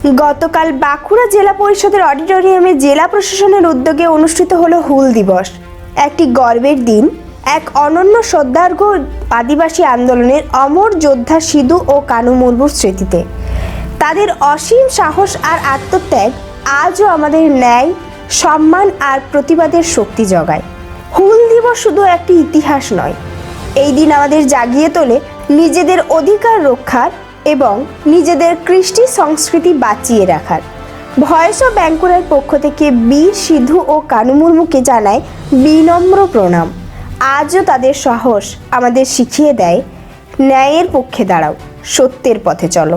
গতকাল বাঁকুড়া জেলা পরিষদের অডিটোরিয়ামে জেলা প্রশাসনের উদ্যোগে অনুষ্ঠিত হলো হুল দিবস। একটি গর্বের দিন, এক অনন্য শ্রদ্ধার্ঘ্য আদিবাসী আন্দোলনের অমর যোদ্ধা সিধু ও কানু মুর্মুর স্মৃতিতে। তাদের অসীম সাহস আর আত্মত্যাগ আজও আমাদের ন্যায়, সম্মান আর প্রতিবাদের শক্তি জোগায়। হুল দিবস শুধু একটি ইতিহাস নয়, এই দিন আমাদের জাগিয়ে তোলে নিজেদের অধিকার রক্ষার এবং নিজেদের কৃষ্টি সংস্কৃতি বাঁচিয়ে রাখার। ভয়েস অফ বাঁকুড়ার পক্ষ থেকে বীর সিধু ও কানু মুর্মুকে জানায় বিনম্র প্রণাম। আজও তাদের সাহস আমাদের শিখিয়ে দেয়, ন্যায়ের পক্ষে দাঁড়াও, সত্যের পথে চলো।